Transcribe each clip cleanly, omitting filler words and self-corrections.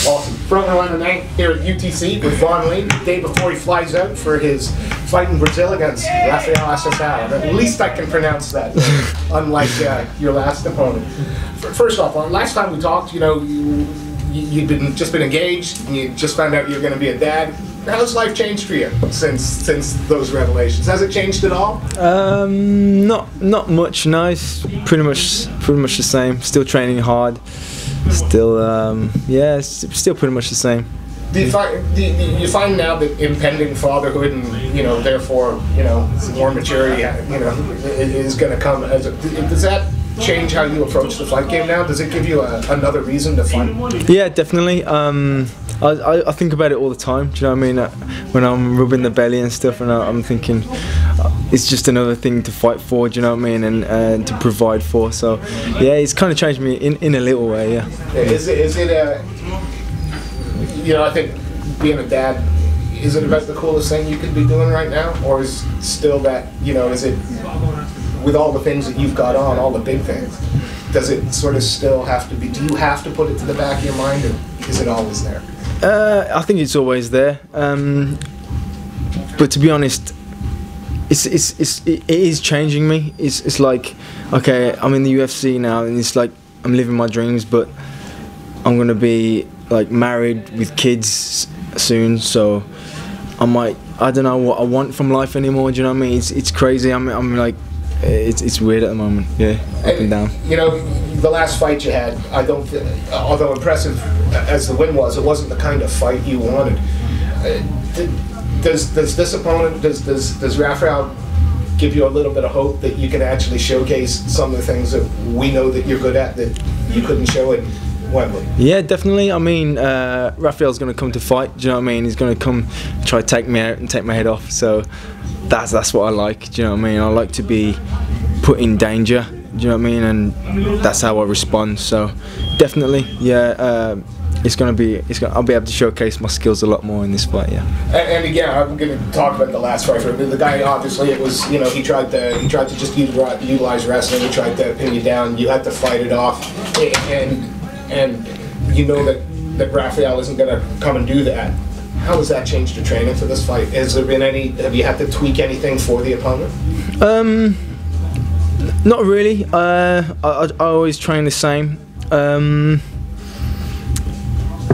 Awesome. Front row tonight here at UTC with Vaughan Lee, the day before he flies out for his fight in Brazil against Raphael Assuncao. At least I can pronounce that, unlike your last opponent. First off, last time we talked, you know, you'd just been engaged, and you just found out you were going to be a dad. How's life changed for you since those revelations? Has it changed at all? Not much. No, it's pretty much the same. Still training hard. Still, yeah, it's still pretty much the same. Do you find now that impending fatherhood and, you know, therefore, you know, more maturity, you know, is going to come as a, does that change how you approach the fight game now? Does it give you another reason to fight? Yeah, definitely. I think about it all the time. Do you know what I mean? When I'm rubbing the belly and stuff, and I'm thinking it's just another thing to fight for. Do you know what I mean? And to provide for. So yeah, it's kind of changed me in a little way. Yeah. Is it a, you know, I think being a dad, is it about the coolest thing you could be doing right now, or is still that, you know, is it with all the things that you've got on, all the big things? Does it sort of still have to be? Do you have to put it to the back of your mind, or is it always there? I think it's always there, but to be honest, it is changing me. It's like, okay, I'm in the UFC now, and it's like I'm living my dreams, but I'm gonna be like married with kids soon, so I don't know what I want from life anymore. Do you know what I mean? It's crazy. I'm like, it's weird at the moment. Yeah, up and down. You know, the last fight you had, I don't, although impressive as the win was, it wasn't the kind of fight you wanted. Does this opponent, does Raphael give you a little bit of hope that you can actually showcase some of the things that we know that you're good at that you couldn't show it? Wembley? Yeah, definitely. I mean, Raphael's going to come to fight. Do you know what I mean? He's going to come try to take me out and take my head off. So that's what I like. Do you know what I mean? I like to be put in danger. Do you know what I mean? And that's how I respond. So definitely, yeah. I'll be able to showcase my skills a lot more in this fight. Yeah. And again, I'm going to talk about the last fight. The guy, obviously, it was, you know, he tried to just utilize wrestling. He tried to pin you down. You had to fight it off, and you know that Raphael isn't going to come and do that. How has that changed your training for this fight? Has there been any? Have you had to tweak anything for the opponent? Not really. I always train the same.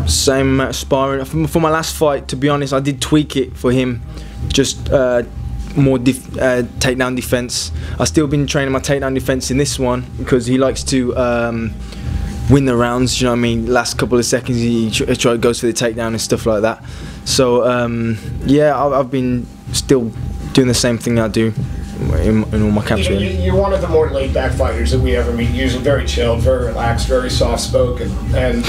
Same amount of sparring. For my last fight, to be honest, I did tweak it for him. Just more takedown defense. I've still been training my takedown defense in this one because he likes to win the rounds. You know what I mean? Last couple of seconds, he goes for the takedown and stuff like that. So yeah, I've been still doing the same thing I do in all my camps. You're one of the more laid-back fighters that we ever meet. Usually very chilled, very relaxed, very soft-spoken, and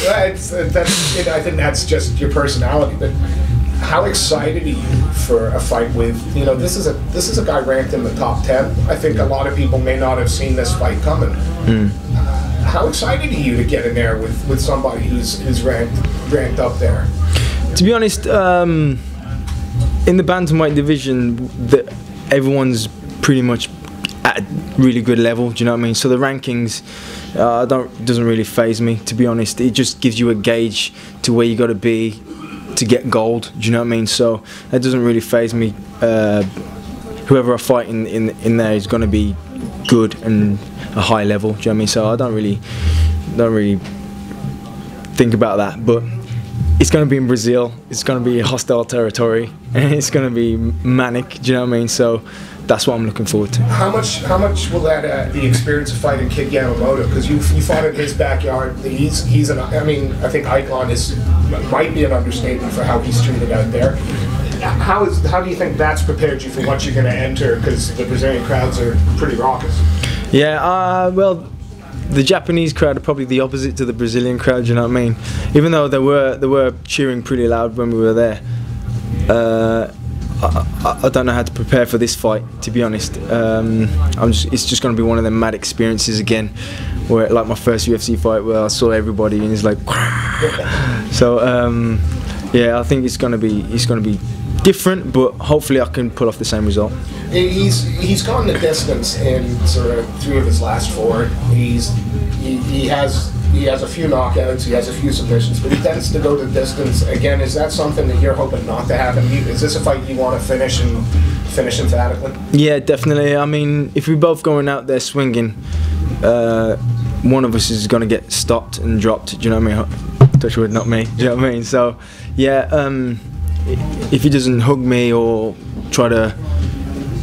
I think that's just your personality. But how excited are you for a fight with, you know, this is a guy ranked in the top 10. I think a lot of people may not have seen this fight coming. How excited are you to get in there with somebody who's ranked up there? To be honest, in the bantamweight division, everyone's pretty much at a really good level. Do you know what I mean? So the rankings doesn't really faze me, to be honest. It just gives you a gauge to where you got to be to get gold. Do you know what I mean? So that doesn't really faze me. Whoever I fight in there is going to be good and a high level. Do you know what I mean? So I don't really think about that. But it's going to be in Brazil. It's going to be hostile territory, and it's going to be manic. Do you know what I mean? So that's what I'm looking forward to. How much will that the experience of fighting Kid Yamamoto? Because you fought in his backyard. He's an. I mean, I think Icon might be an understatement for how he's treated out there. How do you think that's prepared you for what you're going to enter? Because the Brazilian crowds are pretty raucous. Yeah. Well, the Japanese crowd are probably the opposite to the Brazilian crowd. You know what I mean? Even though they were cheering pretty loud when we were there. I don't know how to prepare for this fight, to be honest. It's just going to be one of them mad experiences again, where like my first UFC fight where I saw everybody and it's like, so yeah, I think it's going to be different, but hopefully I can pull off the same result. He's gone the distance in sort of 3 of his last 4. He has he has a few knockouts, he has a few submissions, but he tends to go the distance. Again, is that something that you're hoping not to happen? Is this a fight you want to finish emphatically? Yeah, definitely. I mean, if we're both going out there swinging, one of us is going to get stopped and dropped. Do you know what I mean? Touch wood, not me. Do you know what I mean? So, yeah, if he doesn't hug me or try to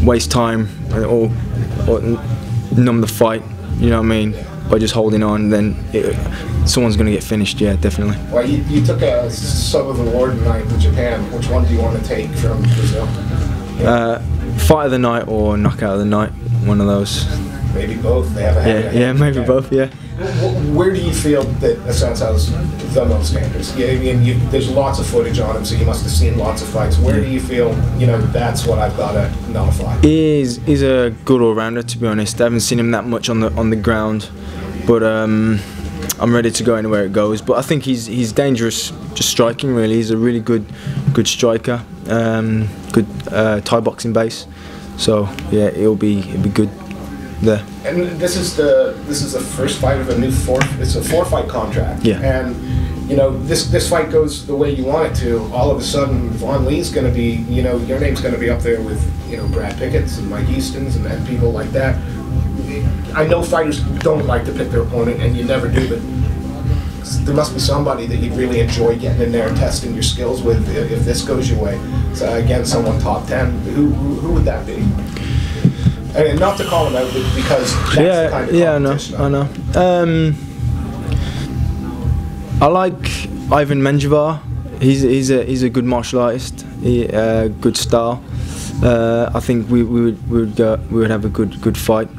waste time or numb the fight, you know what I mean, by just holding on, then someone's going to get finished. Yeah, definitely. Well, you took a sub of the award tonight in Japan. Which one do you want to take from Brazil? Fight of the night or knockout of the night, one of those. Maybe both. They have a yeah, maybe both. Yeah. Where do you feel that Assuncao's the most dangerous? Yeah, I mean, there's lots of footage on him, so you must have seen lots of fights. Where do you feel, that's what I've got to nullify? He's a good all-rounder, to be honest. I haven't seen him that much on the ground, but I'm ready to go anywhere it goes. But I think he's dangerous, just striking. Really, he's a really good striker. Good Thai boxing base. So yeah, it'll be good there. And this is the first fight of a new it's a 4-fight contract. Yeah. And this fight goes the way you want it to. All of a sudden, Vaughan Lee's going to be, your name's going to be up there with, Brad Pickett's and Mike Easton's and people like that. I know fighters don't like to pick their opponent, and you never do, but there must be somebody that you'd really enjoy getting in there and testing your skills with if this goes your way. So again, someone top 10. Who would that be? And not to call him out, but because that's the kind of competition. I know. I like Ivan Menjivar. He's a good martial artist. Good style. I think we would have a good fight.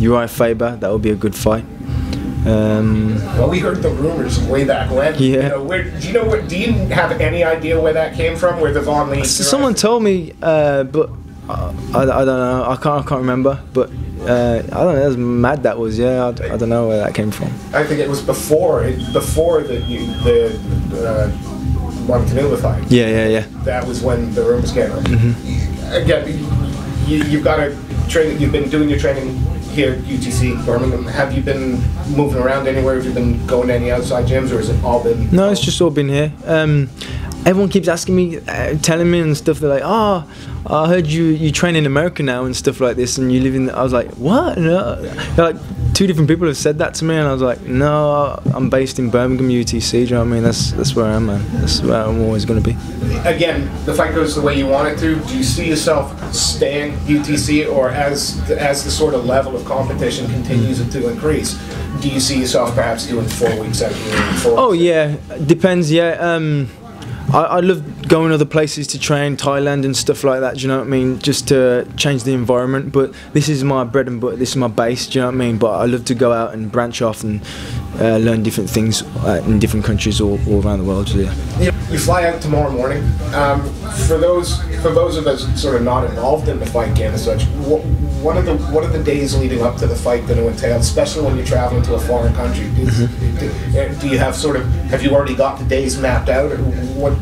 Uriah Faber, that would be a good fight. Well, we heard the rumors way back when. Yeah. Do you have any idea where that came from? Where the Vaughan Lee? Someone told me, but I don't know. I can't remember. But I don't know. That was mad. That was. Yeah. I don't know where that came from. I think it was before the Montanilla fight. Yeah. That was when the rumors came out. Mm-hmm. Again, you've got to train. You've been doing your training here at UTC Birmingham. Have you been moving around anywhere? Have you been going to any outside gyms, or has it all been? No, it's just all been here. Everyone keeps asking me, telling me and stuff. They're like, "Oh, I heard you train in America now and stuff like this, and you live in." I was like, "What?" No. Like 2 different people have said that to me, and I was like, "No, I'm based in Birmingham, UTC." Do you know what I mean? That's where I am, man. That's where I'm always going to be. Again, the fight goes the way you want it to. Do you see yourself staying UTC, or as the sort of level of competition continues to increase, do you see yourself perhaps doing 4 weeks out here? Oh yeah, depends. Yeah. I love going other places to train, Thailand and stuff like that, do you know what I mean? Just to change the environment. But this is my bread and butter, this is my base, do you know what I mean? But I love to go out and branch off and learn different things in different countries all around the world. So, yeah. You fly out tomorrow morning. For those of us sort of not involved in the fight game as such, what are the days leading up to the fight going to entail, especially when you're traveling to a foreign country? Do you have have you already got the days mapped out, or what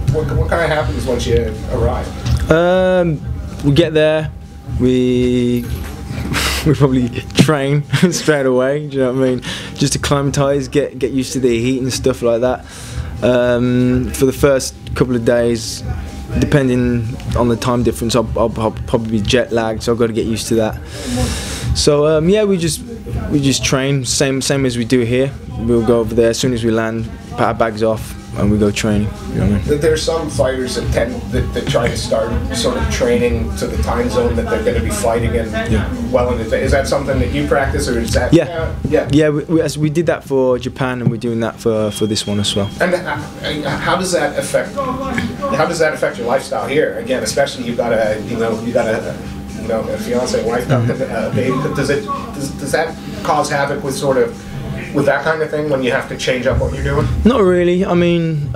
kind of happens once you arrive? We get there, we probably train straight away. Do you know what I mean? Just acclimatise, get used to the heat and stuff like that. For the first couple of days, depending on the time difference, I'll probably be jet lagged, so I've got to get used to that. So yeah, we just train same as we do here. We'll go over there as soon as we land, put our bags off, and we go training. You know what I mean? There's some fighters that try to start sort of training to the time zone that they're going to be fighting in well in advance. Is that something that you practice, or is that? Yeah. We did that for Japan, and we're doing that for this one as well. And how does that affect your lifestyle here? Again, especially you've got a fiance, wife, a baby. Does that cause havoc with that kind of thing when you have to change up what you're doing? Not really. I mean,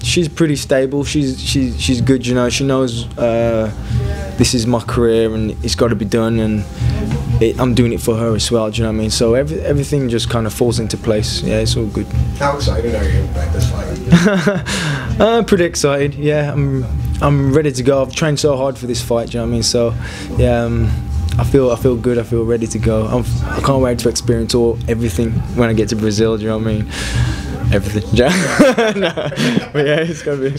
she's pretty stable. She's good. You know, she knows this is my career and it's got to be done, and I'm doing it for her as well. Do you know what I mean? So everything just kind of falls into place. Yeah, it's all good. How excited are you about this fight? Pretty excited. Yeah, I'm ready to go. I've trained so hard for this fight. Do you know what I mean? So yeah, I feel good. I feel ready to go. I can't wait to experience everything when I get to Brazil. Do you know what I mean? Everything. No. But yeah, it's gonna be.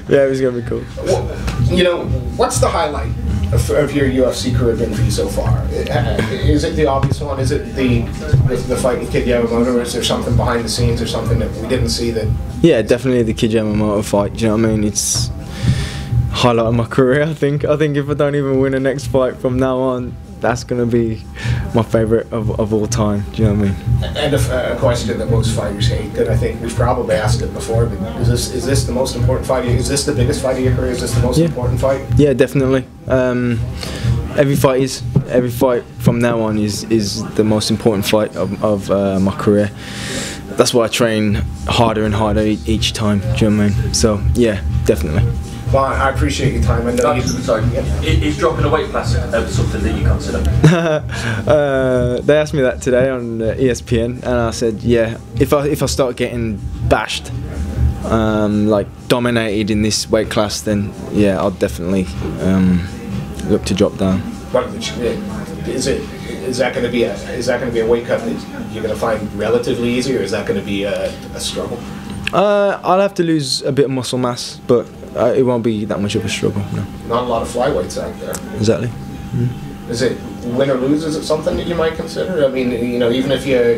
Yeah, it's gonna be cool. Well, you know, what's the highlight of your UFC career been for you so far? Is it the obvious one? Is it the fight with Kid Yamamoto, or is there something behind the scenes or something that we didn't see that? Yeah, definitely the Kid Yamamoto fight. Do you know what I mean? It's highlight of my career. I think if I don't even win the next fight from now on, that's gonna be my favourite of all time. Do you know what I mean? And a question that most fighters hate, that I think we've probably asked it before, but is this the most important fight? Is this the biggest fight of your career? Is this the most important fight? Yeah, definitely. Every fight from now on is the most important fight of my career. That's why I train harder and harder each time. Do you know what I mean? So yeah, definitely. Well, I appreciate your time. Sorry, is dropping a weight class something that you consider? They asked me that today on ESPN, and I said, yeah, if I start getting bashed, like dominated in this weight class, then yeah, I'll definitely look to drop down. Is that going to be a weight cut that you're going to find relatively easy, or is that going to be a struggle? I'll have to lose a bit of muscle mass, but it won't be that much of a struggle. No. Not a lot of flyweights out there. Exactly. Is it win or lose? Is it something that you might consider? I mean, you know, even if you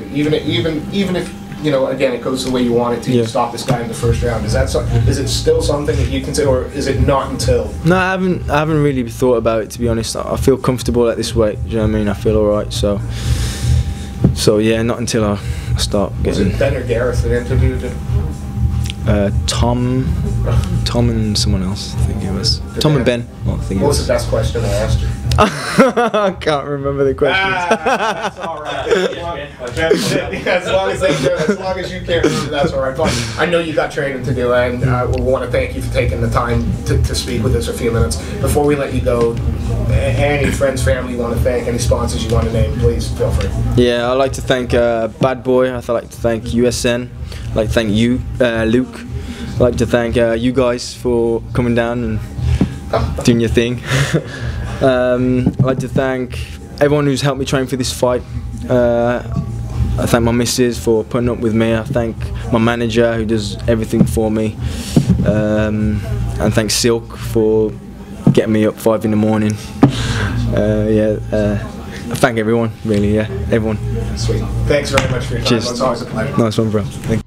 know, again, it goes the way you want it to. You stop this guy in the first round. Is it still something that you consider, or is it not until? No, I haven't really thought about it, to be honest. I feel comfortable at this weight. Do you know what I mean? I feel alright. So yeah, not until I start getting. Was it Ben or Gareth that interviewed him? Tom and someone else, I think it was. Tom and Ben. Well, I think what was the best question I asked you? I can't remember the question. That's all right. As long as you can't remember, that's all right. But I know you got training to do, and we want to thank you for taking the time to speak with us for a few minutes. Before we let you go, any friends, family you want to thank, any sponsors you want to name, please feel free. Yeah, I'd like to thank Bad Boy. I'd like to thank USN. I'd like to thank you, Luke. I'd like to thank you guys for coming down and doing your thing. I'd like to thank everyone who's helped me train for this fight. I thank my missus for putting up with me. I thank my manager who does everything for me. And thank Silk for getting me up 5 in the morning. I thank everyone, really, yeah, everyone. Sweet. Thanks very much for your time. Cheers. It's always a pleasure. Nice one, bro. Thank you.